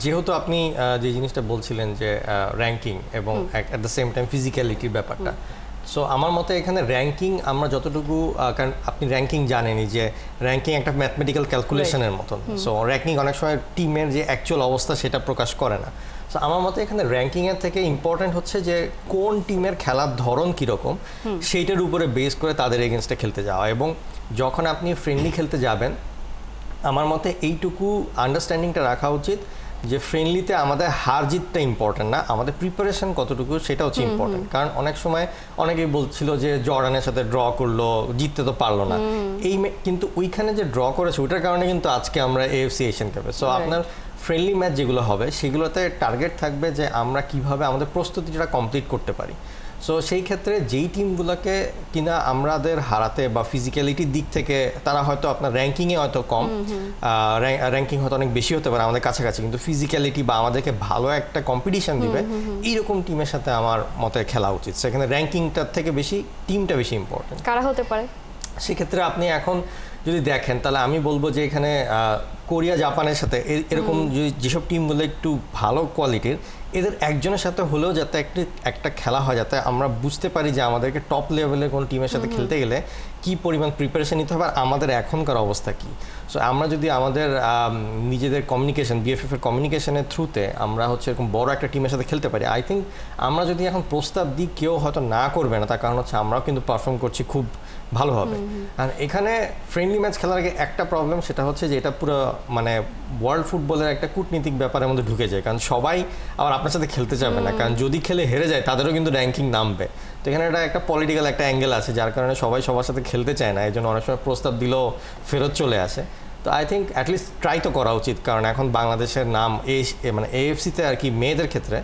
যেহেতু আপনি যে জিনিসটা বলছিলেন যে র্যাঙ্কিং এবং অ্যাট দ্য সেম টাইম ফিজিক্যালিটির ব্যাপারটা, সো আমার মতে এখানে র্যাঙ্কিং আমরা যতটুকু, কারণ আপনি র্যাঙ্কিং জানেনই যে র্যাঙ্কিং একটা ম্যাথমেটিক্যাল ক্যালকুলেশনের মতন। সো র্যাঙ্কিং অনেক সময় টিমের যে অ্যাকচুয়াল অবস্থা সেটা প্রকাশ করে না। সো আমার মতে এখানে র্যাঙ্কিংয়ের থেকে ইম্পর্টেন্ট হচ্ছে যে কোন টিমের খেলার ধরন কীরকম সেইটার উপরে বেস করে তাদের এগেনস্টে খেলতে যাওয়া। এবং যখন আপনি ফ্রেন্ডলি খেলতে যাবেন, আমার মতে এইটুকু আন্ডারস্ট্যান্ডিংটা রাখা উচিত যে ফ্রেন্ডলিতে আমাদের হার জিতটা ইম্পর্টেন্ট না, আমাদের প্রিপারেশন কতটুকু সেটা হচ্ছে ইম্পর্টেন্ট। কারণ অনেক সময় অনেকেই বলছিল যে জর্ডানের সাথে ড্র করলো, জিততে তো পারলো না, কিন্তু ওইখানে যে ড্র করেছে ওইটার কারণে কিন্তু আজকে আমরা AFC এশিয়ান কাপে। সো আপনার ফ্রেন্ডলি ম্যাচ যেগুলো হবে সেগুলোতে টার্গেট থাকবে যে আমরা কিভাবে আমাদের প্রস্তুতিটা কমপ্লিট করতে পারি। সো সেই ক্ষেত্রে যেই টিমগুলোকে কিনা আমাদের হারাতে বা ফিজিক্যালিটির দিক থেকে তারা হয়তো আপনার র্যাঙ্কিংয়ে হয়তো কম, র্যাঙ্কিং হয়তো অনেক বেশি হতে পারে আমাদের কাছাকাছি, কিন্তু ফিজিক্যালিটি বা আমাদেরকে ভালো একটা কম্পিটিশন দিবে, এইরকম টিমের সাথে আমার মতে খেলা উচিত। সেখানে র্যাঙ্কিংটার থেকে বেশি টিমটা বেশি ইম্পর্টেন্ট। কারা হতে পারে সেক্ষেত্রে আপনি এখন যদি দেখেন তাহলে আমি বলবো যে এখানে কোরিয়া জাপানের সাথে এরকম যেসব টিমগুলো একটু ভালো কোয়ালিটির, এদের একজনের সাথে হলেও যাতে একটা খেলা হয়, যাতে আমরা বুঝতে পারি যে আমাদেরকে টপ লেভেলের কোনো টিমের সাথে খেলতে গেলে কি পরিমাণ প্রিপারেশন নিতে হবে আর আমাদের এখনকার অবস্থা কি। সো আমরা যদি আমাদের নিজেদের কমিউনিকেশন, BFF এর কমিউনিকেশনের থ্রুতে আমরা হচ্ছে এরকম বড় একটা টিমের সাথে খেলতে পারি, আই থিঙ্ক আমরা যদি এখন প্রস্তাব দিই কেউ হয়তো না করবে না, তার কারণ হচ্ছে আমরাও কিন্তু পারফর্ম করছি খুব ভালোভাবে। আর এখানে ফ্রেন্ডলি ম্যাচ খেলার আগে একটা প্রবলেম, সেটা হচ্ছে যে এটা পুরো মানে ওয়ার্ল্ড ফুটবলের একটা কূটনীতিক ব্যাপারের মধ্যে ঢুকে যায়, কারণ সবাই আবার আপনার সাথে খেলতে যাবে না, কারণ যদি খেলে হেরে যায় তাদেরও কিন্তু র্যাঙ্কিং নামবে। তো এখানে একটা পলিটিক্যাল একটা অ্যাঙ্গেল আছে, যার কারণে সবাই সবার সাথে খেলতে চায় না, এই জন্য অনেক সময় প্রস্তাব দিলেও ফেরত চলে আসে। তো আই থিঙ্ক অ্যাটলিস্ট ট্রাই তো করা উচিত, কারণ এখন বাংলাদেশের নাম মানে AFC-তে আর কি মেয়েদের ক্ষেত্রে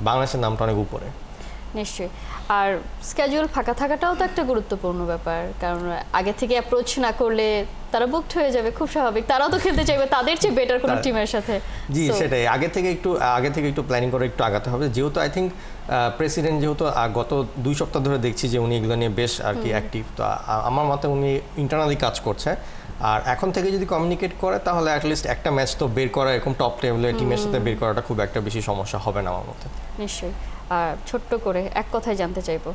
বাংলাদেশের নামটা অনেক উপরে। নিশ্চয়ই। আর স্কেডিউল ফাঁকা থাকাটাও তো একটা গুরুত্বপূর্ণ ব্যাপার, কারণ আগে থেকে অ্যাপ্রোচ না করলে তারা বুকড হয়ে যাবে, খুব স্বাভাবিক, তারাও তো খেলতে চাইবে তাদের চেয়ে বেটার কোনো টিমের সাথে। জি সেটাই, আগে থেকে একটু প্ল্যানিং করে একটু আগাতে হবে। যেহেতু আই থিঙ্ক প্রেসিডেন্ট যেহেতু গত 2 সপ্তাহ ধরে দেখছি যে উনি এগুলো নিয়ে বেশ আর কি অ্যাক্টিভ, তো আমার মতে উনি ইন্টারনালি কাজ করছে। আর এখন থেকে যদি কমিউনিকেট করে তাহলে অ্যাটলিস্ট একটা ম্যাচ তো বের করা, এরকম টপ লেভেলের টিমের সাথে বের করাটা খুব একটা বেশি সমস্যা হবে না আমার মতে। নিশ্চয়ই। আর ছোট্ট করে এক কথায় জানতে চাইবো,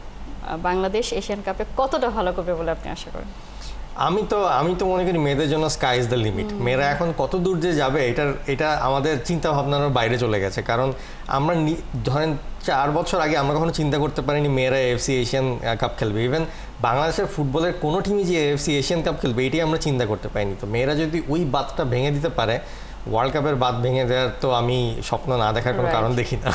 বাংলাদেশ এশিয়ান কাপে কতটা ভালো করবে বলে আপনি আশা করেন? আমি তো মনে করি মেয়েদের জন্য স্কাই ইজ দ্য লিমিট। মেয়েরা এখন কত দূর যে যাবে এটা আমাদের চিন্তা ভাবনার বাইরে চলে গেছে। কারণ আমরা ধরেন 4 বছর আগে আমরা কখনো চিন্তা করতে পারিনি মেয়েরা AFC এশিয়ান কাপ খেলবে। ইভেন বাংলাদেশের ফুটবলের কোনো টিমই যে AFC এশিয়ান কাপ খেলবে এটাই আমরা চিন্তা করতে পারিনি। তো মেয়েরা যদি ওই বাঁধটা ভেঙে দিতে পারে, ওয়ার্ল্ড কাপের বাঁধ ভেঙে দেওয়ার তো আমি স্বপ্ন না দেখার কোনো কারণ দেখি না।